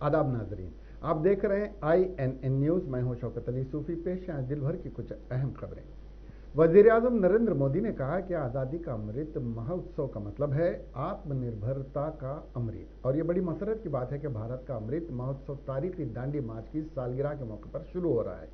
आदाब नाजरीन, आप देख रहे हैं INN न्यूज़। मैं हूं शौकत अली सूफी। पेश हैं दिल भर की कुछ अहम खबरें। वज़ीर आज़म नरेंद्र मोदी ने कहा कि आज़ादी का अमृत महोत्सव का मतलब है आत्मनिर्भरता का अमृत, और ये बड़ी मसरत की बात है कि भारत का अमृत महोत्सव तारीखी दांडी मार्च की सालगिरह के मौके पर शुरू हो रहा है।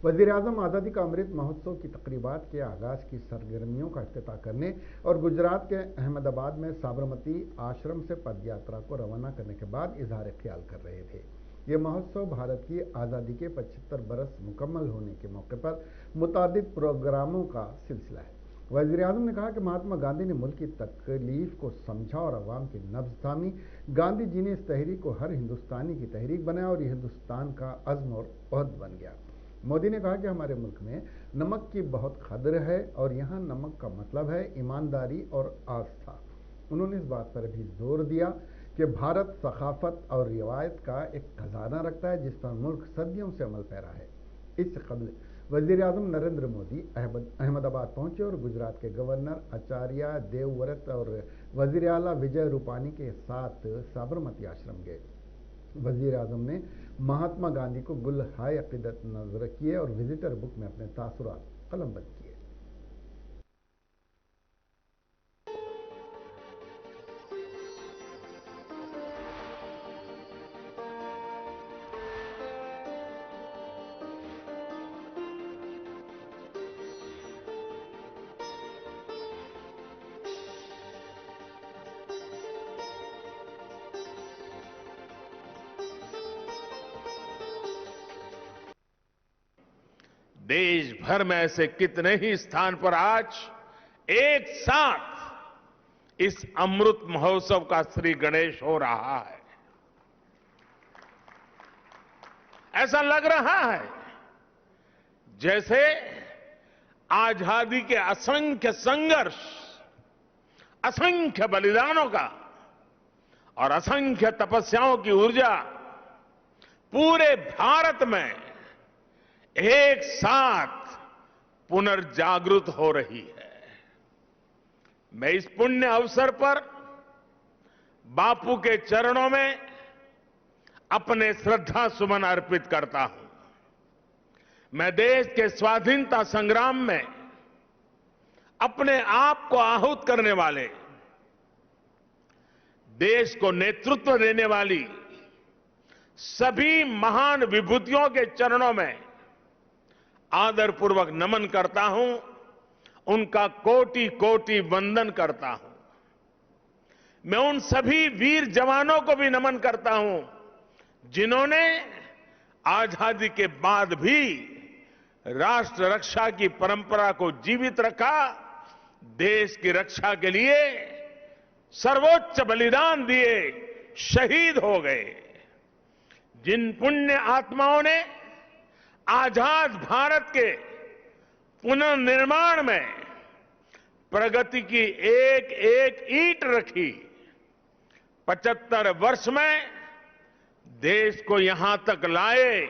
वज़ीर आज़म आज़ादी का अमृत महोत्सव की तकरीबात के आगाज़ की सरगर्मियों का इफ्तिताह करने और गुजरात के अहमदाबाद में साबरमती आश्रम से पदयात्रा को रवाना करने के बाद इजहार ख्याल कर रहे थे। ये महोत्सव भारत की आज़ादी के 75 बरस मुकम्मल होने के मौके पर मुतादिद प्रोग्रामों का सिलसिला है। वज़ीर आज़म ने कहा कि महात्मा गांधी ने मुल्क की तकलीफ को समझा और अवाम की नब्ज़ थामी। गांधी जी ने इस तहरीक को हर हिंदुस्तानी की तहरीक बनाया और ये हिंदुस्तान का अज़्म और अहद बन गया। मोदी ने कहा कि हमारे मुल्क में नमक की बहुत कदर है और यहाँ नमक का मतलब है ईमानदारी और आस्था। उन्होंने इस बात पर भी जोर दिया कि भारत सखाफत और रिवायत का एक खजाना रखता है जिस पर मुल्क सदियों से अमल पैरा है। इससे कबल वज़ीर आज़म नरेंद्र मोदी अहमदाबाद पहुंचे और गुजरात के गवर्नर आचार्य देवव्रत और वज़ीर आला विजय रूपानी के साथ साबरमती आश्रम गए। वज़ीर आज़म ने महात्मा गांधी को गुल हाय अक़ीदत नज़र किए और विजिटर बुक में अपने तासुरात कलमबंद किए। देश भर में ऐसे कितने ही स्थान पर आज एक साथ इस अमृत महोत्सव का श्री गणेश हो रहा है। ऐसा लग रहा है जैसे आजादी के असंख्य संघर्ष, असंख्य बलिदानों का और असंख्य तपस्याओं की ऊर्जा पूरे भारत में एक साथ पुनर्जागृत हो रही है। मैं इस पुण्य अवसर पर बापू के चरणों में अपने श्रद्धा सुमन अर्पित करता हूं। मैं देश के स्वाधीनता संग्राम में अपने आप को आहूत करने वाले, देश को नेतृत्व देने वाली सभी महान विभूतियों के चरणों में आदरपूर्वक नमन करता हूं, उनका कोटि कोटि वंदन करता हूं। मैं उन सभी वीर जवानों को भी नमन करता हूं जिन्होंने आजादी के बाद भी राष्ट्र रक्षा की परंपरा को जीवित रखा, देश की रक्षा के लिए सर्वोच्च बलिदान दिए, शहीद हो गए। जिन पुण्य आत्माओं ने आजाद भारत के पुनर्निर्माण में प्रगति की एक एक ईंट रखी, 75 वर्ष में देश को यहां तक लाए,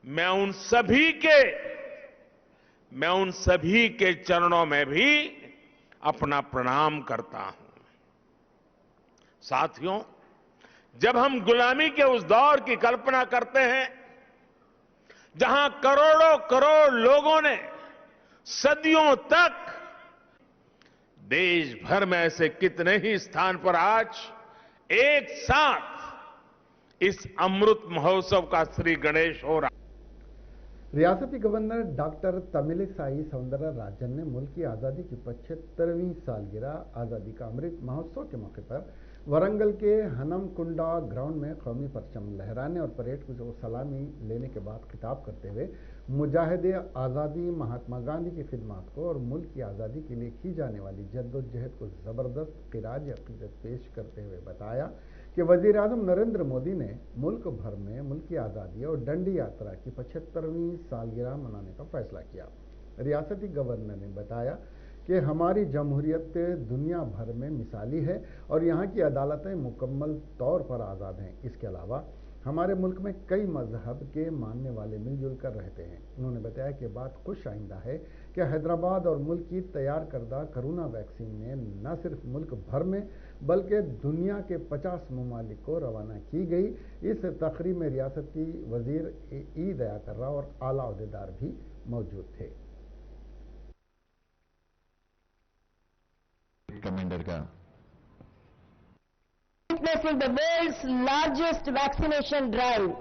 मैं उन सभी के चरणों में भी अपना प्रणाम करता हूं। साथियों, जब हम गुलामी के उस दौर की कल्पना करते हैं जहां करोड़ों करोड़ लोगों ने सदियों तक, देश भर में ऐसे कितने ही स्थान पर आज एक साथ इस अमृत महोत्सव का श्री गणेश हो रहा। रियासती गवर्नर डॉक्टर तमिलिसाई सौंदरराजन ने मुल्क की आज़ादी की 75वीं सालगिरह आज़ादी का अमृत महोत्सव के मौके पर वरंगल के हनमकुंडा ग्राउंड में कौमी परचम लहराने और परेड को सलामी लेने के बाद खिताब करते हुए मुजाहिदे आज़ादी महात्मा गांधी की खिदमत को और मुल्क की आज़ादी के लिए की जाने वाली जद्दोजहद को ज़बरदस्त ख़िराज अक़ीदत पेश करते हुए बताया कि वज़ीर आज़म नरेंद्र मोदी ने मुल्क भर में मुल्क की आज़ादी और डंडी यात्रा की 75वीं सालगिरह मनाने का फैसला किया। रियासती गवर्नर ने बताया कि हमारी जमहूरियत दुनिया भर में मिसाली है और यहाँ की अदालतें मुकम्मल तौर पर आज़ाद हैं। इसके अलावा हमारे मुल्क में कई मजहब के मानने वाले मिलजुल कर रहते हैं। उन्होंने बताया कि बात खुश आइंदा है कि हैदराबाद और मुल्क की तैयार करदा कोरोना वैक्सीन ने न सिर्फ मुल्क भर में बल्कि दुनिया के 50 ममालिक को रवाना की गई। इस तकरीब में रियासती वजीर ई दयाकर राव और आला अहदेदार भी मौजूद थे। कमांडर का witnessing the world's largest vaccination drive.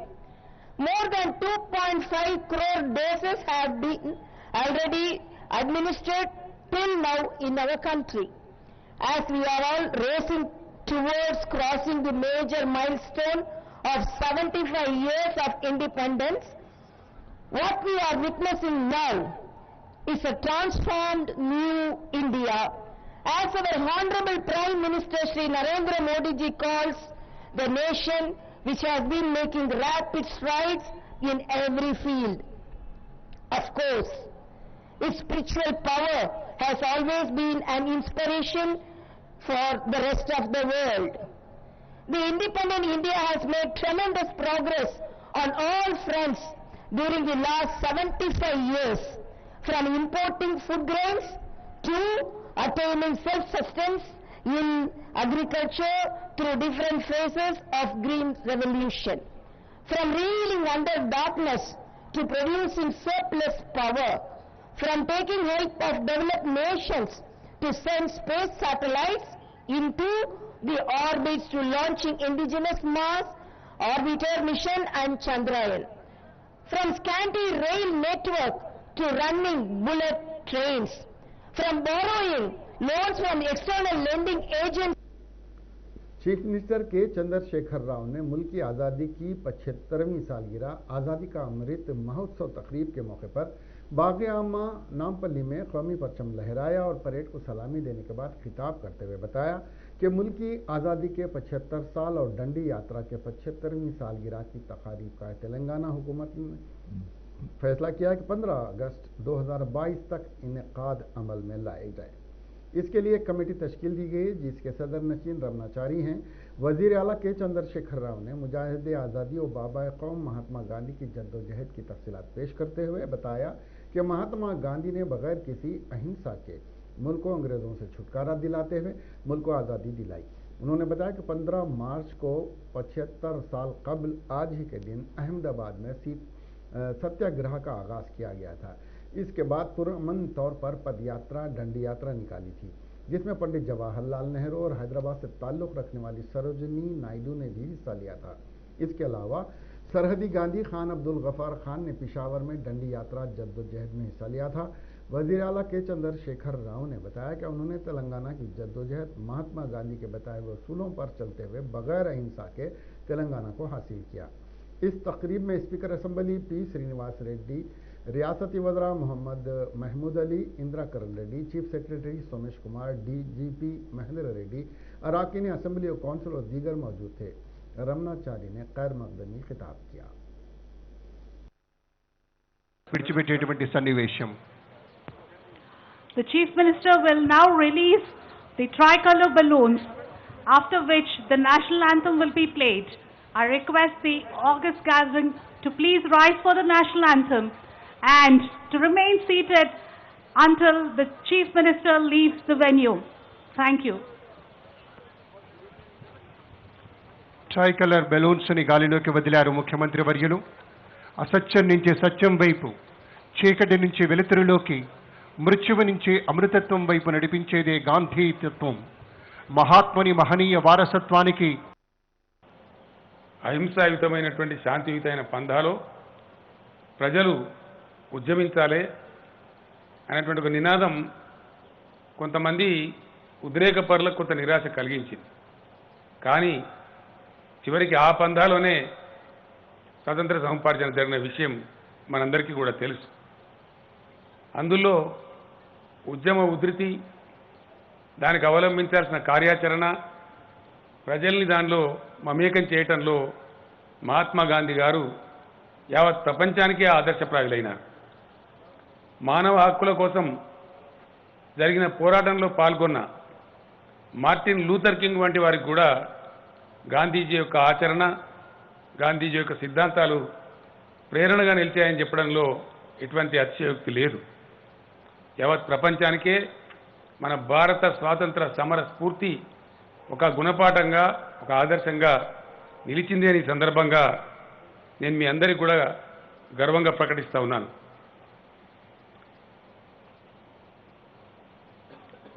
More than 2.5 crore doses have been already administered till now in our country. As we are all racing towards crossing the major milestone of 75 years of independence, what we are witnessing now is a transformed new India. As our Honorable Prime Minister Shri Narendra Modi ji calls the nation which has been making rapid strides in every field. Of course, its spiritual power has always been an inspiration for the rest of the world. The independent India has made tremendous progress on all fronts during the last 75 years, from importing food grains to attaining self-sustenance in agriculture through different phases of green revolution. From reeling under darkness to producing surplus power, from taking help of developed nations to send space satellites into the orbits to launching indigenous Mars orbiter mission and Chandrayaan. From scanty rail network to running bullet trains, from borrowing loans from external lending agents. Chief minister के चंद्रशेखर राव ने मुल्क की आज़ादी की 75वीं सालगिरह आज़ादी का अमृत महोत्सव तकरीब के मौके पर बाग़ आमा नामपल्ली में कौमी परचम लहराया और परेड को सलामी देने के बाद खिताब करते हुए बताया कि मुल्क की आज़ादी के 75 साल और डंडी यात्रा के 75वीं सालगिरह की तकारीब का तेलंगाना हुकूमत ने फैसला किया कि 15 अगस्त 2022 तक इनेकाद अमल में लाए जाए। इसके लिए एक कमेटी तश्कील दी गई जिसके सदर नशीन रमनाचारी हैं। वजीर आला के चंद्रशेखर राव ने मुजाहिद आज़ादी और बाबा कौम महात्मा गांधी की जद्दोजहद की तफसीलात पेश करते हुए बताया कि महात्मा गांधी ने बगैर किसी अहिंसा के मुल्क को अंग्रेज़ों से छुटकारा दिलाते हुए मुल्क को आज़ादी दिलाई। उन्होंने बताया कि 15 मार्च को 75 साल कबल आज ही के दिन अहमदाबाद में सत्याग्रह का आगाज़ किया गया था। इसके बाद पुरअमन तौर पर पदयात्रा डंडी यात्रा निकाली थी, जिसमें पंडित जवाहरलाल नेहरू और हैदराबाद से ताल्लुक़ रखने वाली सरोजनी नायडू ने भी हिस्सा लिया था। इसके अलावा सरहदी गांधी खान अब्दुल गफ़ार खान ने पिशावर में डंडी यात्रा जद्दोजहद में हिस्सा लिया था। वज़ीर आला के चंद्रशेखर राव ने बताया कि उन्होंने तेलंगाना की जद्दोजहद महात्मा गांधी के बताए हुए उसूलों पर चलते हुए बगैर अहिंसा के तेलंगाना को हासिल किया। इस तकरीब में speaker assembly P Srinivas Reddy, रियासती वज़रा Mohammed Mahmood Ali, Indrakaran Reddy, chief secretary Somesh Kumar, DGP Mahender Reddy, अराकीन असेंबली और कौंसिल और दीगर मौजूद थे। रमनाचारी ने गैर मकदमी खिताब किया। The Chief Minister will now release the tricolor balloons, after which the national anthem will be played. I request the august gathering to please rise for the national anthem and to remain seated until the Chief Minister leaves the venue. Thank you. Tricolour balloons ని గాలిలోకి వదిలారు ముఖ్యమంత్రి వర్యులు. అసత్యం నుంచి సత్యం వైపు, చీకటి నుంచి వెలుతురులోకి, మృత్యువు నుంచి అమృతత్వం వైపు నడిపించేదే గాంధీ తత్వం. మహాత్ముని మహనీయ వారసత్వానికి అహింసాయుతమైనటువంటి శాంతియుతమైన పంధాలో ప్రజలు ఉద్యమించాలి అనేటువంటి ఒక నినాదం కొంతమంది ఉద్రేకపరులకు కొంత నిరాశ కలిగించింది. కానీ చివరికి ఆ పంధాలోనే స్వతంత్ర సముపార్జన జరిగిన విషయం మనందరికీ కూడా తెలుసు. అందులో ఉద్యమ ఉధృతి, దానికి అవలంబించాల్సిన కార్యాచరణ, ప్రజల్ని దానిలో మమేకం చేయటంలో మహాత్మా గాంధీ గారు యావత్ ప్రపంచానికే ఆదర్శప్రాయులైనారు. మానవ హక్కుల కోసం జరిగిన పోరాటంలో పాల్గొన్న మార్టిన్ లూథర్ కింగ్ వంటి వారికి కూడా గాంధీజీ యొక్క ఆచరణ, గాంధీజీ యొక్క సిద్ధాంతాలు ప్రేరణగా నిలిచాయని చెప్పడంలో ఎటువంటి అతిశయోక్తి లేదు. యావత్ ప్రపంచానికే మన భారత స్వాతంత్ర సమర స్ఫూర్తి ఒక గుణపాఠంగా ఒక ఆదర్శంగా నిలిచింది అని ఈ సందర్భంగా నేను మీ అందరికీ కూడా గర్వంగా ప్రకటిస్తా ఉన్నాను.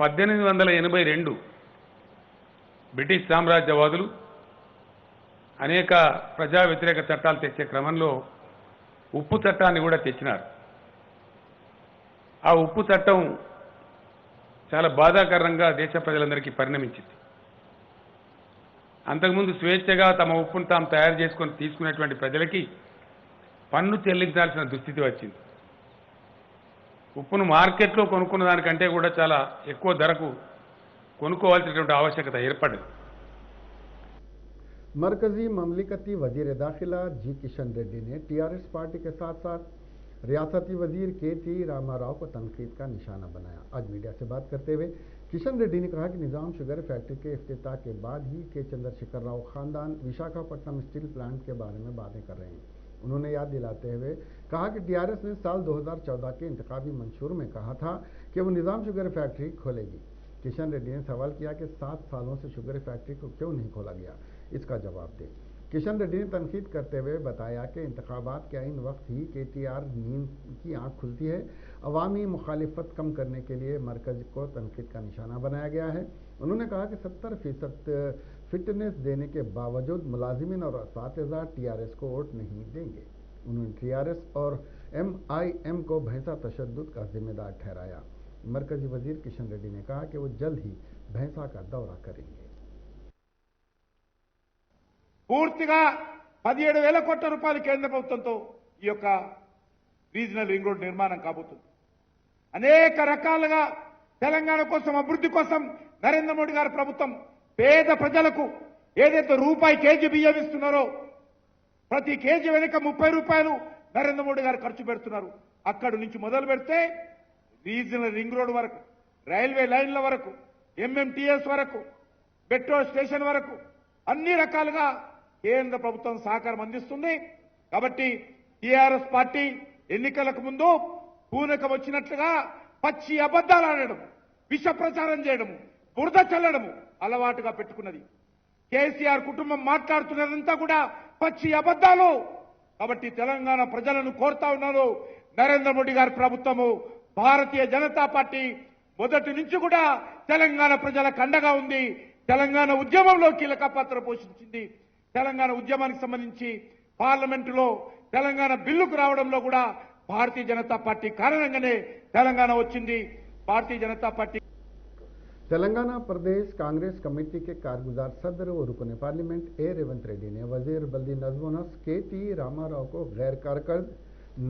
1882 బ్రిటిష్ సామ్రాజ్యవాదులు అనేక ప్రజా వ్యతిరేక చట్టాలు తెచ్చే క్రమంలో ఉప్పు చట్టాన్ని కూడా తెచ్చినారు. ఆ ఉప్పు చట్టం చాలా బాధాకరంగా దేశ ప్రజలందరికీ పరిణమించింది. అంతకుముందు స్వేచ్ఛగా తమ ఉప్పును తాము తయారు చేసుకొని తీసుకునేటువంటి ప్రజలకి పన్ను చెల్లించాల్సిన దుస్థితి వచ్చింది. ఉప్పును మార్కెట్లో కొనుక్కున్న దానికంటే కూడా చాలా ఎక్కువ ధరకు కొనుక్కోవాల్సినటువంటి आवश्यकता ఏర్పడింది. मरकजी ममलिकती वजीर दाखिला जी किशन रेड्डी ने टीआरएस पार्टी के साथ साथ रियासती वजीर के.टी. रामाराव को तनकीद का निशाना बनाया। आज मीडिया से बात करते हुए किशन रेड्डी ने कहा कि निजाम शुगर फैक्ट्री के इफ्तिताह के बाद ही के चंद्रशेखर राव खानदान विशाखापट्टनम स्टील प्लांट के बारे में बातें कर रहे हैं। उन्होंने याद दिलाते हुए कहा कि टीआरएस ने साल 2014 के इंतखाबी मंशूर में कहा था कि वो निजाम शुगर फैक्ट्री खोलेगी। किशन रेड्डी ने सवाल किया कि 7 सालों से शुगर फैक्ट्री को क्यों नहीं खोला गया, इसका जवाब दे। किशन रेड्डी ने तनकीद करते हुए बताया कि इंतखाबात के आइन वक्त ही केटीआर नींद की आंख खुलती है। अवामी मुखालिफत कम करने के लिए मरकज को तनकीद का निशाना बनाया गया है। उन्होंने कहा कि 70% फिटनेस देने के बावजूद मुलाजिमीन और असातिज़ा टीआरएस को वोट नहीं देंगे। उन्होंने टीआरएस और एमआईएम को भैंसा तशद्दुद का जिम्मेदार ठहराया। मरकजी वजीर किशन रेड्डी ने कहा कि वो जल्द ही भैंसा का दौरा करेंगे। పూర్తిగా 17,000 కోట్ల రూపాయలు కేంద్ర ప్రభుత్వంతో ఈ యొక్క రీజనల్ రింగ్ రోడ్ నిర్మాణం కాబోతుంది. అనేక రకాలుగా తెలంగాణ కోసం అభివృద్ధి కోసం నరేంద్ర మోడీ గారి ప్రభుత్వం పేద ప్రజలకు ఏదైతే రూపాయి కేజీ బియ్యం ఇస్తున్నారో ప్రతి కేజీ వెనుక 30 రూపాయలు నరేంద్ర మోడీ గారు ఖర్చు పెడుతున్నారు. అక్కడి నుంచి మొదలు పెడితే రీజనల్ రింగ్ రోడ్ వరకు, రైల్వే లైన్ల వరకు, ఎంఎంటీఎస్ వరకు, మెట్రో స్టేషన్ వరకు అన్ని రకాలుగా కేంద్ర ప్రభుత్వం సహకారం అందిస్తుంది. కాబట్టి టీఆర్ఎస్ పార్టీ ఎన్నికలకు ముందు పూనకం వచ్చినట్లుగా పచ్చి అబద్దాలు ఆడడం, విష ప్రచారం చేయడం, బురద చల్లడం అలవాటుగా పెట్టుకున్నది. కేసీఆర్ కుటుంబం మాట్లాడుతున్నదంతా కూడా పచ్చి అబద్దాలు. కాబట్టి తెలంగాణ ప్రజలను కోరుతా ఉన్నారు, నరేంద్ర మోడీ గారి ప్రభుత్వము, భారతీయ జనతా పార్టీ మొదటి నుంచి కూడా తెలంగాణ ప్రజలకు అండగా ఉంది. తెలంగాణ ఉద్యమంలో కీలక పాత్ర పోషించింది. తెలంగాణ ఉద్యమానికి సంబంధించి పార్లమెంటులో తెలంగాణ బిల్లుకు రావడంలో కూడా భారతీయ జనతా పార్టీ కారణంగానే తెలంగాణ వచ్చింది. భారతీయ జనతా పార్టీ तेलंगाना प्रदेश कांग्रेस कमेटी के कारगुजार सदर और रुकन पार्लियामेंट ए रेवंत रेड्डी ने वजीर बल्दी नज़्म व नस्क के.टी. रामाराव को गैर कारकर्द,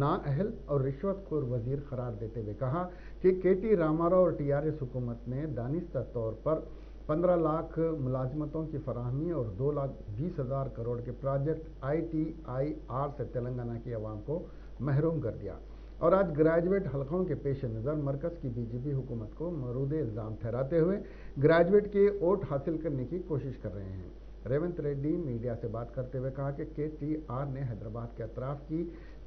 नाअहल और रिश्वतखोर वजीर करार देते हुए कहा कि के.टी. रामाराव और टीआरएस हुकूमत ने दानिस्ता तौर पर 15 लाख मुलाजमतों की फराहमी और 2,20,000 करोड़ के प्रोजेक्ट ITIR से तेलंगाना की आवाम को महरूम कर दिया और आज ग्रेजुएट हलकों के पेश नज़र मरकज़ की बीजेपी हुकूमत को मरूद इल्ज़ाम ठहराते हुए ग्रेजुएट के वोट हासिल करने की कोशिश कर रहे हैं। रेवंत रेड्डी मीडिया से बात करते हुए कहा कि KTR ने हैदराबाद के अतराफ की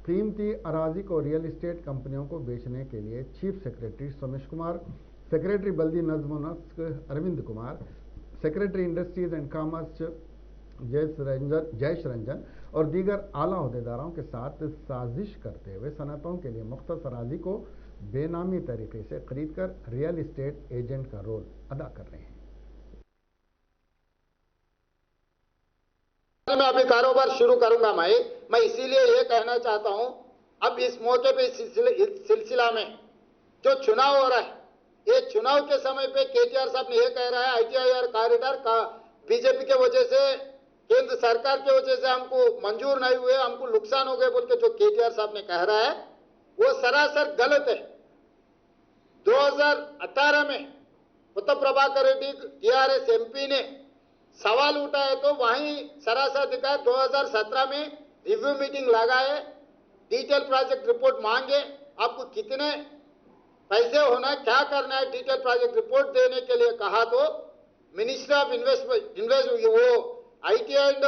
कीमती अराजी को रियल इस्टेट कंपनियों को बेचने के लिए chief secretary Somesh Kumar, secretary बल्दी नज़्म व नस्क Arvind Kumar, secretary industries and commerce Jayesh Ranjan और दीगर आला अहदेदारों के साथ साजिश करते हुए सनतों के लिए मुख्तस अराजी को बेनामी तरीके से खरीद कर रियल इस्टेट एजेंट का रोल अदा कर रहे हैं। मैं अभी कारोबार शुरू करूंगा। मैं इसीलिए ये कहना चाहता हूं, अब इस मौके पे इस सिलसिला में जो चुनाव हो रहा है, ये चुनाव के समय पे केटीआर साहब ने ये कह रहा है ITIR कॉरिडोर का बीजेपी के वजह से, केंद्र सरकार की वजह से हमको मंजूर नहीं हुए, हमको नुकसान हो गए बोल के जो केटीआर साहब ने कह रहा है वो सरासर गलत है। 2018 में उत्तर प्रभाकर रेड्डी टीआरएस MP ने सवाल उठाए तो वहीं सरासर दिखाया। 2017 में रिव्यू मीटिंग लगाए, डिटेल प्रोजेक्ट रिपोर्ट मांगे, आपको कितने पैसे होना है, क्या करना है, डिटेल प्रोजेक्ट रिपोर्ट देने के लिए कहा तो मिनिस्ट्री ऑफ इन्वेस्ट वो IT and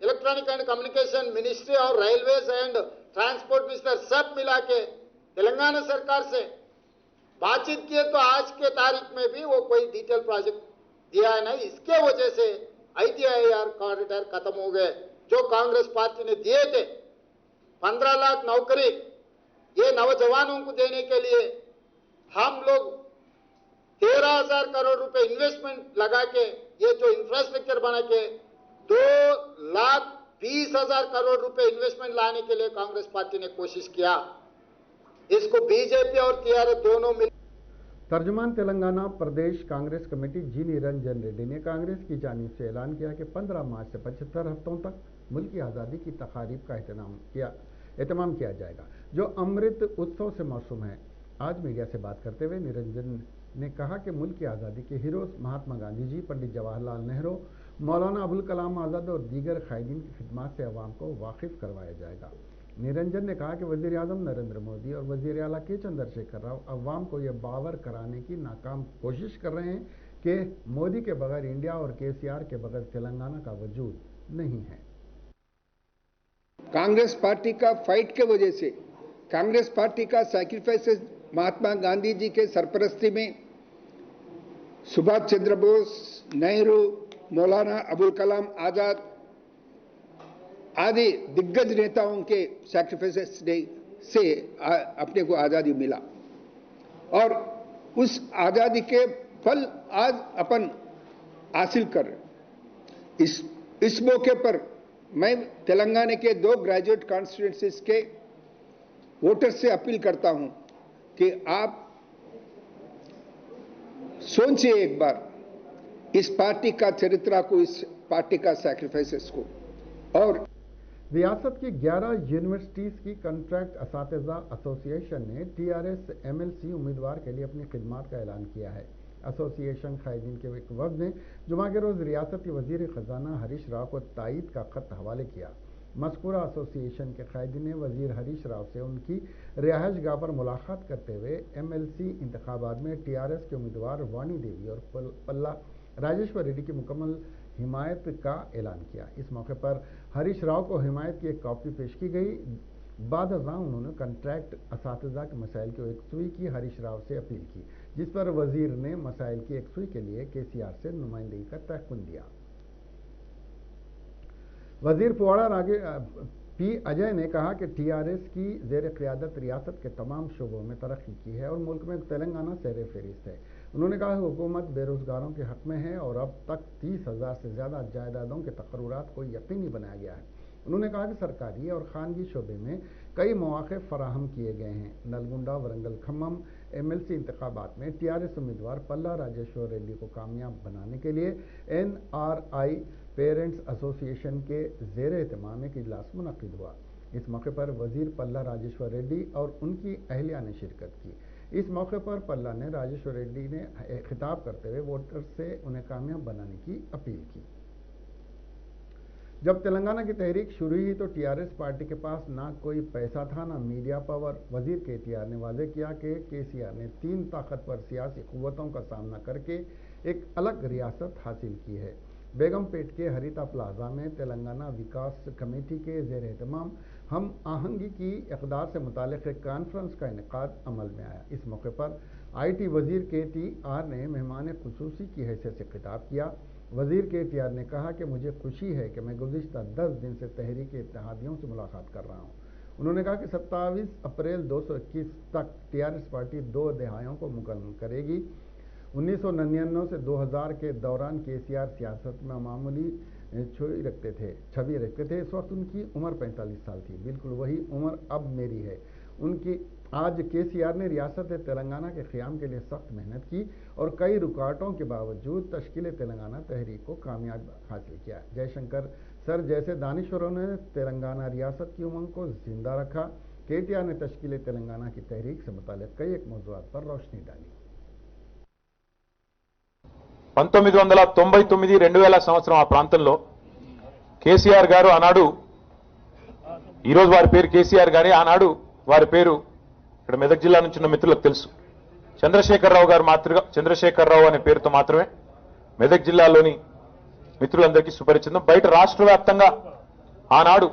electronic and communication ministry और रेलवेज एंड ट्रांसपोर्ट मिनिस्टर सब मिला के तेलंगाना सरकार से बातचीत किए तो आज के तारीख में भी वो कोई डिटेल प्रोजेक्ट दिया है ना, इसके वजह से ITIR कॉरिडोर खत्म हो गए। जो कांग्रेस पार्टी ने दिए थे 15 लाख नौकरी ये नौजवानों को देने के लिए हम लोग 13,000 करोड़ रुपए इन्वेस्टमेंट लगा के ये जो इंफ्रास्ट्रक्चर बना के 2,20,000 करोड़ रुपए इन्वेस्टमेंट लाने के लिए कांग्रेस पार्टी ने कोशिश किया। इसको बीजेपी और TRS दोनों मिल। तर्जुमान तेलंगाना प्रदेश कांग्रेस कमेटी जी निरंजन रेड्डी ने कांग्रेस की जानिब से ऐलान किया कि 15 मार्च से 75 हफ्तों तक मुल्क की आज़ादी की तकारीब का एहतमाम किया जाएगा, जो अमृत उत्सव से मौसूम है। आज मीडिया से बात करते हुए निरंजन ने कहा कि मुल्क की आज़ादी के हीरोज महात्मा गांधी जी, पंडित जवाहरलाल नेहरू, मौलाना अबुल कलाम आज़ाद और दीगर कायदीन की खिदमत से अवाम को वाकिफ करवाया जाएगा। निरंजन ने कहा कि वज़ीर आज़म नरेंद्र मोदी और वज़ीर आला के चंद्रशेखर राव अवाम को यह बावर कराने की नाकाम कोशिश कर रहे हैं कि मोदी के बगैर इंडिया और KCR के बगैर तेलंगाना का वजूद नहीं है। कांग्रेस पार्टी का फाइट के वजह से, कांग्रेस पार्टी का सैक्रिफाइसेस महात्मा गांधी जी के सरपरस्ती में सुभाष चंद्र बोस, नेहरू, मौलाना अबुल कलाम आजाद आदि दिग्गज नेताओं के सैक्रिफाइसेस से अपने को आजादी मिला और उस आजादी के फल आज अपन हासिल कर रहे। इस मौके पर मैं तेलंगाना के 2 ग्रेजुएट कॉन्स्टिट्यूएंसीज के वोटर्स से अपील करता हूं कि आप सोचिए एक बार इस पार्टी का चरित्र को, इस पार्टी का सैक्रिफाइसेस को। और रियासत की 11 यूनिवर्सिटीज़ की कॉन्ट्रैक्ट असातिज़ा एसोसिएशन ने TRS MLC उम्मीदवार के लिए अपनी खिदमत का ऐलान किया है। एसोसिएशन कायदीन के एक वफ़द ने जुमा के रोज़ रियासती वज़ीर ख़जाना हरीश राव को तायीद का ख़त हवाले किया। मज़कूरा एसोसिएशन के कायदीन ने वज़ीर हरीश राव से उनकी रिहाइश गाह पर मुलाकात करते हुए MLC इंतखाबात में TRS के उम्मीदवार वाणी देवी और पल्ला राजेश्वर रेड्डी की मुकम्मल हिमायत का ऐलान किया। इस मौके पर हरीश राव को हिमायत की एक कॉपी पेश की गई। बाद अज़ां उन्होंने कॉन्ट्रैक्ट असातिज़ा के मसाइल की एकसुई की हरीश राव से अपील की, जिस पर वज़ीर ने मसाइल की एकसुई के लिए KCR से नुमाइंदगी का तयक़ुन दिया। वज़ीर पुवाड़ा P. अजय ने कहा कि TRS की ज़ेर क़ियादत रियासत के तमाम शोबों में तरक्की की है और मुल्क में तेलंगाना सर फहरिस्त है। उन्होंने कहा कि हुकूमत बेरोज़गारों के हक़ में है और अब तक 30,000 से ज़्यादा जायदादों के तक़र्रुरात को यकीनी बनाया गया है। उन्होंने कहा कि सरकारी और खानगी शोबे में कई मौक़े फराहम किए गए हैं। नलगुंडा, वरंगल, खम्मम MLC इंतखाबात में TRS उम्मीदवार पल्ला राजेश्वर रेड्डी को कामयाब बनाने के लिए NRI पेरेंट्स एसोसिएशन के ज़ेर एहतमाम एक इजलास मुनक़िद हुआ। इस मौके पर वज़ीर पल्ला राजेश्वर रेड्डी और उनकी अहलिया ने शिरकत की। इस मौके पर पल्ला ने राजेश्वर रेड्डी ने खिताब करते हुए वोटर्स से उन्हें कामयाब बनाने की अपील की। जब तेलंगाना की तहरीक शुरू हुई तो TRS पार्टी के पास ना कोई पैसा था ना मीडिया पावर। वज़ीर KTR ने वाज़ेह किया कि KCR ने 3 ताकतवर सियासी क़ुव्वतों का सामना करके एक अलग रियासत हासिल की है। बेगमपेट के हरिता प्लाजा में तेलंगाना विकास कमेटी के ज़ेर एहतमाम हम आहंगी की इक़दार से मुतालिक़ एक कॉन्फ्रेंस का इनेकाद अमल में आया। इस मौके पर IT वज़ीर KTR ने मेहमान खुसूसी की हैसियत से खिताब किया। वज़ीर KTR ने कहा कि मुझे खुशी है कि मैं गुज़िश्ता 10 दिन से तहरीक इत्तेहादियों से मुलाकात कर रहा हूँ। उन्होंने कहा कि 27 अप्रैल 2021 तक TRS पार्टी 2 दहाइयों को मुकम्मल करेगी। 1999 से 2000 के दौरान KCR सियासत में मामूली छवि रखते थे। इस वक्त उनकी उम्र 45 साल थी। बिल्कुल वही उम्र अब मेरी है उनकी। आज KCR ने रियासत तेलंगाना के क़याम के लिए सख्त मेहनत की और कई रुकावटों के बावजूद तश्कील तेलंगाना तहरीक को कामयाब हासिल किया। जयशंकर सर जैसे दानिशवरों ने तेलंगाना रियासत की उमंग को जिंदा रखा। KTR ने तश्कील तेलंगाना की तहरीक से मुताल्लिक़ कई एक मौज़ूआत पर रोशनी डाली। 1999-2000 సంవత్సరం ఆ ప్రాంతంలో KCR గారు ఆనాడు ఈరోజు వారి పేరు KCR గాని ఆనాడు వారి పేరు ఇక్కడ మెదక్ జిల్లా నుంచి ఉన్న మిత్రులకు తెలుసు. చంద్రశేఖరరావు గారు మాత్రమే చంద్రశేఖరరావు అనే పేరుతో మాత్రమే మెదక్ జిల్లాలోని మిత్రులందరికీ సుపరిచితం. బయట రాష్ట్ర వ్యాప్తంగా ఆనాడు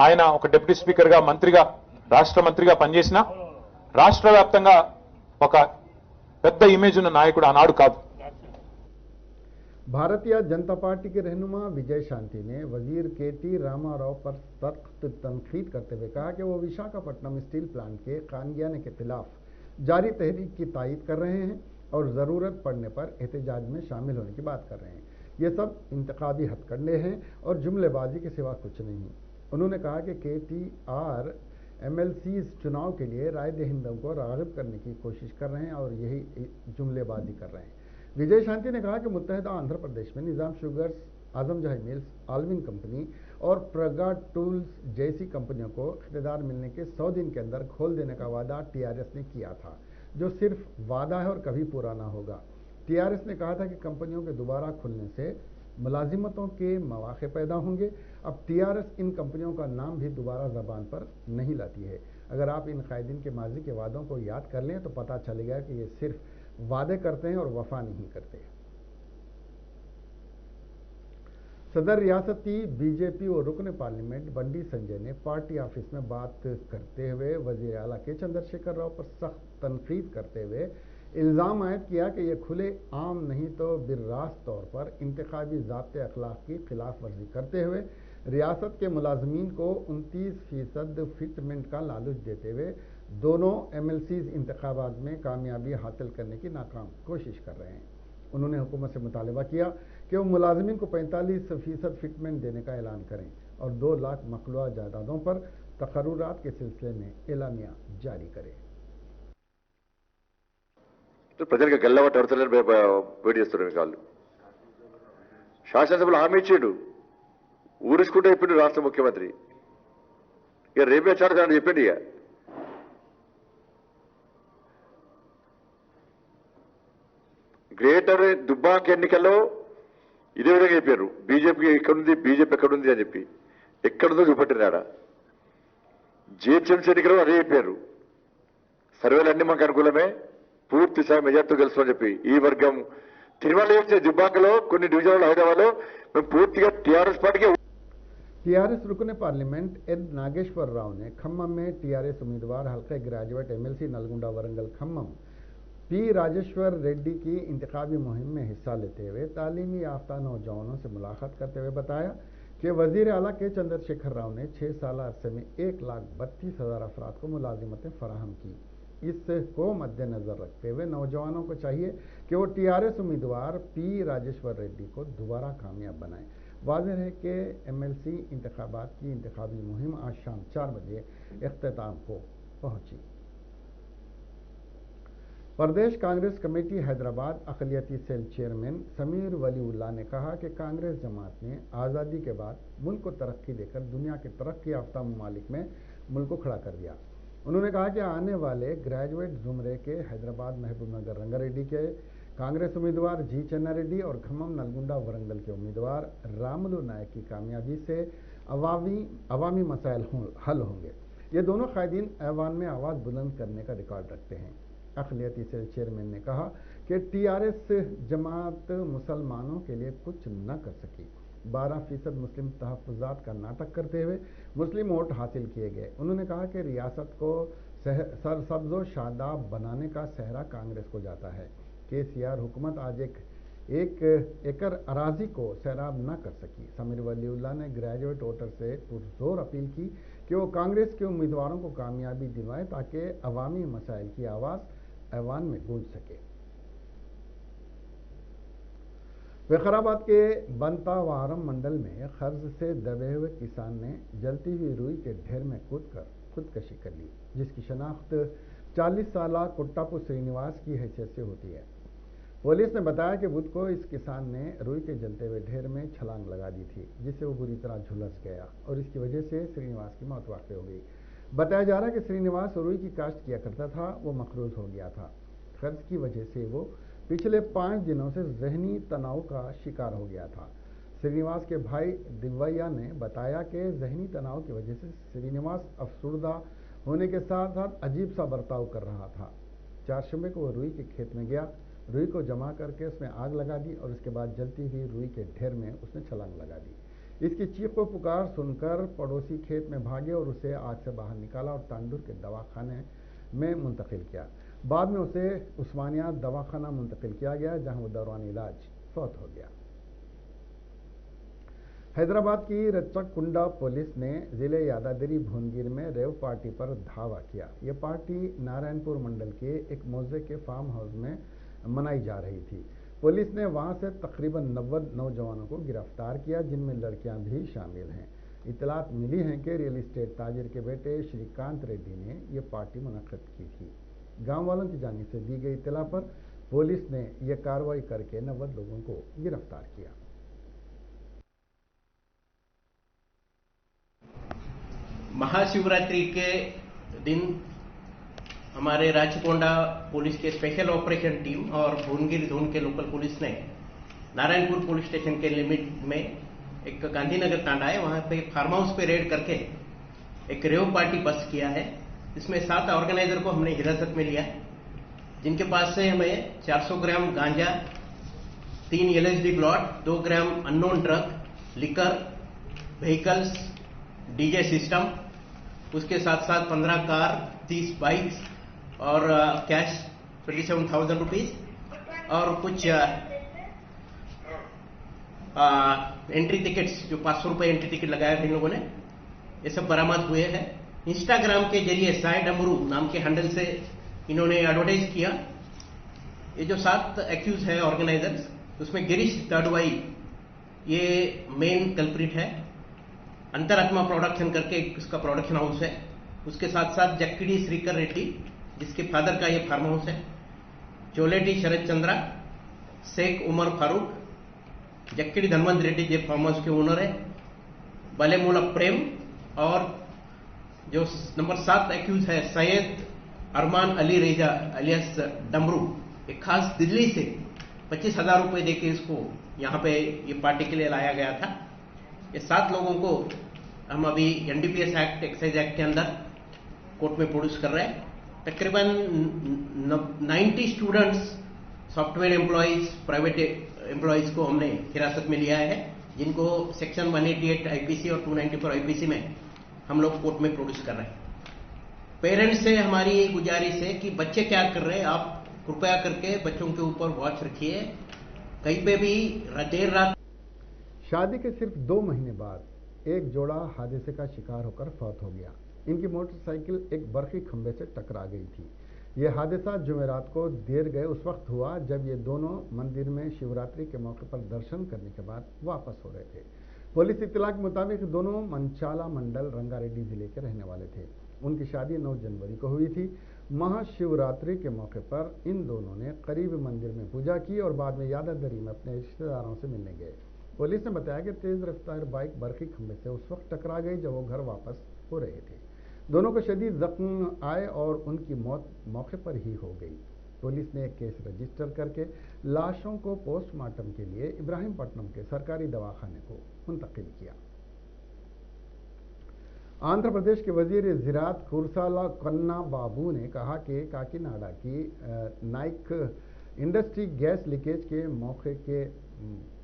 ఆయన ఒక డిప్యూటీ స్పీకర్ గా మంత్రిగా రాష్ట్ర మంత్రిగా పనిచేసిన రాష్ట్ర వ్యాప్తంగా ఒక పెద్ద ఇమేజ్ ఉన్న నాయకుడు ఆనాడు కాదు. भारतीय जनता पार्टी के रहनुमा विजय शांति ने वजीर केटी रामाराव पर सख्त तनकीद करते हुए कहा कि वो विशाखापट्टनम स्टील प्लांट के खानगियाने के खिलाफ जारी तहरीक की तायीद कर रहे हैं और ज़रूरत पड़ने पर एहतजाज में शामिल होने की बात कर रहे हैं। ये सब इंतखाबी हथकंडे हैं और जुमलेबाजी के सिवा कुछ नहीं। उन्होंने कहा कि KTR MLCs चुनाव के लिए राय दहिंदों को राग़िब करने की कोशिश कर रहे हैं और यही जुमलेबाजी कर रहे हैं। विजय शांति ने कहा कि मुत्तहिदा आंध्र प्रदेश में निज़ाम शुगर्स, आजम जही मिल्स, आल्विन कंपनी और प्रगा टूल्स जैसी कंपनियों को इख्तियार मिलने के 100 दिन के अंदर खोल देने का वादा TRS ने किया था, जो सिर्फ वादा है और कभी पूरा ना होगा। TRS ने कहा था कि कंपनियों के दोबारा खुलने से मुलाजिमतों के मौके पैदा होंगे। अब TRS इन कंपनियों का नाम भी दोबारा ज़बान पर नहीं लाती है। अगर आप इन कायदीन के माजी के वादों को याद कर लें तो पता चलेगा कि ये सिर्फ वादे करते हैं और वफा नहीं करते। सदर रियासती BJP और रुकन पार्लियामेंट बंडी संजय ने पार्टी ऑफिस में बात करते हुए वजीर आला के चंद्रशेखर राव पर सख्त तनकीद करते हुए इल्ज़ाम आयद किया कि यह खुले आम नहीं तो बिर्रास्त तौर पर इंतखाबी ज़ाब्ते अखलाक की खिलाफ वर्जी करते हुए रियासत के मुलाजमीन को 29% फिटमेंट का लालच देते हुए दोनों MLCs इंतखाबात में कामयाबी हासिल करने की नाकाम कोशिश कर रहे हैं। उन्होंने हुकूमत से मुतालबा किया कि वो मुलाजमीन को 45% फिटमेंट देने का ऐलान करें और 2 लाख मखलूआ जायदादों पर तकर्रुरात के सिलसिले में एलामिया जारी करें। ప్రజలకు గెల్లబట్టి అవతలని వేడి చేస్తున్నారు కాళ్ళు. శాసనసభలో హామీ ఇచ్చాడు, ఊరుసుకుంటే చెప్పిండు రాష్ట్ర ముఖ్యమంత్రి. ఇక రేపే చాడతానని చెప్పిండు. ఇక గ్రేటర్ దుబ్బాక ఎన్నికల్లో ఇదే విధంగా చెప్పారు. బీజేపీ ఎక్కడుంది, బీజేపీ ఎక్కడుంది అని చెప్పి ఎక్కడుందో చూపెట్టినాడ. GHMC ఎన్నికల్లో అదే చెప్పారు. సర్వేలన్నీ మాకు అనుకూలమే, పూర్తి స్థాయి మెజార్టీతో గెలుస్తామని చెప్పి ఈ వర్గం తిరుమల చేసే దుబ్బాకలో కొన్ని డివిజన్లు హైదరాబాద్లో మేము పూర్తిగా TRS పార్టీకి TRS रुकन पार्लियामेंट N नागेश्वर राव ने खम्मम में TRS उम्मीदवार हल्के graduate MLC Nalgonda Warangal Khammam P Rajeshwar Reddy की इंतखाबी मुहिम में हिस्सा लेते हुए तालीमी याफ्ता नौजवानों से मुलाकात करते हुए बताया कि वजीर आला के चंद्रशेखर राव ने 6 साल अरसे में 1,32,000 अफराद को मुलाजिमतें फराहम की। इसको मद्देनजर रखते हुए नौजवानों को चाहिए कि वो TRS उम्मीदवार P राजेश्वर रेड्डी को दोबारा कामयाब बनाएं। वाज़ेह है कि MLC इंतखाबात की इंतखाबी मुहिम आज शाम 4 बजे इख्तिताम को पहुंची। प्रदेश कांग्रेस कमेटी हैदराबाद अक़लियती सेल चेयरमैन समीर वलीउल्लाह ने कहा कि कांग्रेस जमात ने आज़ादी के बाद मुल्क को तरक्की देकर दुनिया के तरक्की याफ्ता ममालिक में मुल्क को खड़ा कर दिया। उन्होंने कहा कि आने वाले ग्रेजुएट जुमरे के हैदराबाद महबूबनगर रंगारेड्डी के कांग्रेस उम्मीदवार G चन्ना रेड्डी और खम्मम नलगुंडा वरंगल के उम्मीदवार रामुलु नायक की कामयाबी से अवामी मसाइल हल होंगे। ये दोनों कायदीन ऐवान में आवाज़ बुलंद करने का रिकॉर्ड रखते हैं। अक़लियती सेल चेयरमैन ने कहा कि TRS जमात मुसलमानों के लिए कुछ न कर सकी। 12% मुस्लिम तहफ़्फ़ुज़ात का नाटक करते हुए मुस्लिम वोट हासिल किए गए। उन्होंने कहा कि रियासत को सरसब्ज़ व शादाब बनाने का सहरा कांग्रेस को जाता है। KCR हुकूमत आज एक एकड़ अराजी को सैराब न कर सकी। समीर वलीउल्लाह ने ग्रेजुएट वोटर से पुरजोर अपील की कि वो कांग्रेस के उम्मीदवारों को कामयाबी दिलवाएं ताकि अवामी मसाइल की आवाज़ ऐवान में गूंज सके। विकाराबाद के बंतावारम मंडल में कर्ज से दबे हुए किसान ने जलती हुई रुई के ढेर में कूदकर खुदकशी कर ली, जिसकी शनाख्त 40 साला कुट्टापू श्रीनिवास की हैसियत से होती है। पुलिस ने बताया कि बुध को इस किसान ने रुई के जलते हुए ढेर में छलांग लगा दी थी, जिससे वो बुरी तरह झुलस गया और इसकी वजह से श्रीनिवास की मौत वाक़ हो गई। बताया जा रहा है कि श्रीनिवास रुई की काश्त किया करता था, वो मकरूज हो गया था। कर्ज की वजह से वो पिछले 5 दिनों से जहनी तनाव का शिकार हो गया था। श्रीनिवास के भाई दिव्या ने बताया कि जहनी तनाव की वजह से श्रीनिवास अफसुर्दा होने के साथ साथ अजीब सा बर्ताव कर रहा था। 4 शंबे को वो रुई के खेत में गया, रुई को जमा करके उसमें आग लगा दी और उसके बाद जलती हुई रुई के ढेर में उसने छलांग लगा दी। इसकी चीख व पुकार सुनकर पड़ोसी खेत में भागे और उसे आग से बाहर निकाला और तांडुर के दवाखाने में मुंतकिल किया। बाद में उसे उस्मानिया दवाखाना मुंतकिल किया गया, जहां वो दौरान इलाज फौत हो गया। हैदराबाद की रच्चकुंडा पुलिस ने जिले यादाद्री भुवनगिर में रेव पार्टी पर धावा किया। ये पार्टी नारायणपुर मंडल के एक मौजे के फार्म हाउस में मनाई जा रही थी। पुलिस ने वहां से तकरीबन 90 नौजवानों को गिरफ्तार किया, जिनमें लड़कियां भी शामिल हैं। इतलात मिली है कि रियल एस्टेट ताजिर के बेटे श्रीकांत रेड्डी ने यह पार्टी मुनक्किद की थी। गांव वालों की जानिब से दी गई इतला पर पुलिस ने यह कार्रवाई करके 90 लोगों को गिरफ्तार किया। महाशिवरात्रि के दिन हमारे राचकोंडा पुलिस के स्पेशल ऑपरेशन टीम और भुवनगिर जोन के लोकल पुलिस ने नारायणपुर पुलिस स्टेशन के लिमिट में एक गांधीनगर तांडा है, वहां पे फार्म हाउस पे रेड करके एक रेव पार्टी बस्ट किया है। इसमें 7 ऑर्गेनाइजर को हमने हिरासत में लिया, जिनके पास से हमें 400 ग्राम गांजा, 3 LSD blot, 2 gram unknown drug, liquor, vehicles, DJ system, उसके साथ साथ 15 कार, 30 बाइक्स और कैश 27,000 रुपीज और कुछ एंट्री टिकट्स जो 500 रुपए एंट्री टिकट लगाया था इन लोगों ने, ये सब बरामद हुए हैं। इंस्टाग्राम के जरिए साई डमरू नाम के हैंडल से इन्होंने एडवर्टाइज किया। ये जो 7 एक्यूज है ऑर्गेनाइजर्स, उसमें गिरीश ताडवाई ये मेन कल्प्रिट है। अंतरात्मा प्रोडक्शन करके उसका प्रोडक्शन हाउस है। उसके साथ साथ जक्किडी श्रीकर रेड्डी, जिसके फादर का ये फार्म हाउस है, चोलेटी शरद चंद्रा, शेख उमर फारूक, जक्किडी धनवंत रेड्डी जो फार्म हाउस के ओनर है, बलेमूला प्रेम, और जो नंबर 7 एक्यूज है सैयद अरमान अली रेजा अलियास डमरू, एक खास दिल्ली से 25,000 रुपए देके इसको यहाँ पे ये पार्टी के लिए लाया गया था। ये 7 लोगों को हम अभी NDPS एक्ट, एक्साइज एक्ट के अंदर कोर्ट में प्रोड्यूस कर रहे हैं। तकरीबन 90 students, software employees, private employees को हमने हिरासत में लिया है, जिनको सेक्शन 188 IPC और 294 IPC में हम लोग कोर्ट में प्रोड्यूस कर रहे हैं। पेरेंट्स से हमारी गुजारिश है कि बच्चे क्या कर रहे हैं, आप कृपया करके बच्चों के ऊपर वॉच रखिए। कहीं पे भी देर रात। शादी के सिर्फ 2 महीने बाद एक जोड़ा हादसे का शिकार होकर फौत हो गया। इनकी मोटरसाइकिल एक बरकी खंभे से टकरा गई थी। यह हादसा जुमेरात को देर गए उस वक्त हुआ जब ये दोनों मंदिर में शिवरात्रि के मौके पर दर्शन करने के बाद वापस हो रहे थे। पुलिस इत्तला के मुताबिक दोनों मंचाला मंडल रंगारेड्डी जिले के रहने वाले थे। उनकी शादी 9 जनवरी को हुई थी। महाशिवरात्रि के मौके पर इन दोनों ने करीब मंदिर में पूजा की और बाद में यादाद्री में अपने रिश्तेदारों से मिलने गए। पुलिस ने बताया कि तेज रफ्तार बाइक बरकी खंभे से उस वक्त टकरा गई जब वो घर वापस हो रहे थे। दोनों को शदीद जख्म आए और उनकी मौत मौके पर ही हो गई। पुलिस ने एक केस रजिस्टर करके लाशों को पोस्टमार्टम के लिए इब्राहिमपट्टनम के सरकारी दवाखाने को मुंतकिल किया। आंध्र प्रदेश के वजीर ज़राअत कुरसाला कन्ना बाबू ने कहा कि काकीनाडा की नाइक इंडस्ट्री गैस लीकेज के मौके के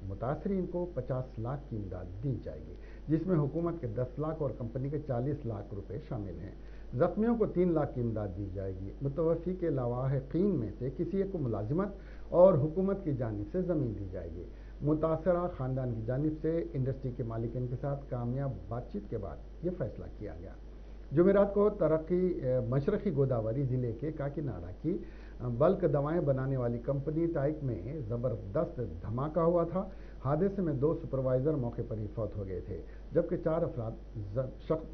मुतासरीन को 50 लाख की इमदाद दी जाएगी, जिसमें हुकूमत के 10 लाख और कंपनी के 40 लाख रुपए शामिल हैं। जख्मियों को 3 लाख की इमदाद दी जाएगी। मुतवफ़ी के लावाहिकीन में से किसी एक को मुलाजिमत और हुकूमत की जानिब से ज़मीन दी जाएगी। मुतासरा ख़ानदान की जानिब से इंडस्ट्री के मालिकान के साथ कामयाब बातचीत के बाद यह फैसला किया गया। जुमेरात को मशरक़ी गोदावरी ज़िले के काकीनाडा की बल्क दवाएं बनाने वाली कंपनी टाइक में ज़बरदस्त धमाका हुआ था। हादसे में 2 सुपरवाइज़र मौके पर ही फौत हो गए थे, जबकि 4 अफराद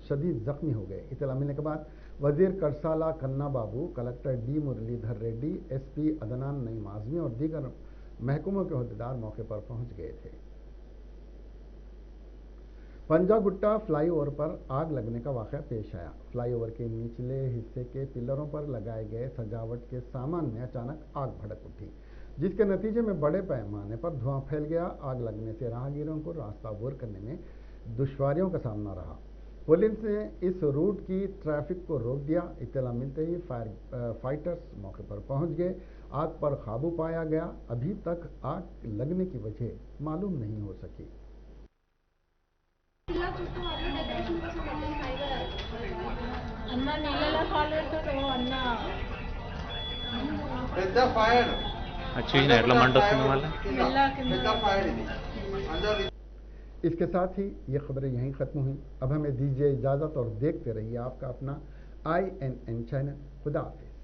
शदीद जख्मी हो गए। इत्तला मिलने के बाद वजीर करसाला Kanna Babu, collector D Muralidhar Reddy, SP Adnan Naeem Azmi और दीगर महकमों के अहदेदार मौके पर पहुंच गए थे। पंजागुट्टा फ्लाईओवर पर आग लगने का वाक़या पेश आया। फ्लाईओवर के निचले हिस्से के पिलरों पर लगाए गए सजावट के सामान में अचानक आग भड़क उठी, जिसके नतीजे में बड़े पैमाने पर धुआं फैल गया। आग लगने से राहगीरों को रास्ता अबूर करने में दुश्वारियों का सामना रहा। पुलिस ने इस रूट की ट्रैफिक को रोक दिया। इत्तला मिलते ही फाइटर्स मौके पर पहुंच गए। आग पर काबू पाया गया। अभी तक आग लगने की वजह मालूम नहीं हो सकी। इसके साथ ही ये खबरें यहीं ख़त्म हुई। अब हमें दीजिए इजाज़त और देखते रहिए आपका अपना INN चैनल। खुदा हाफिज़।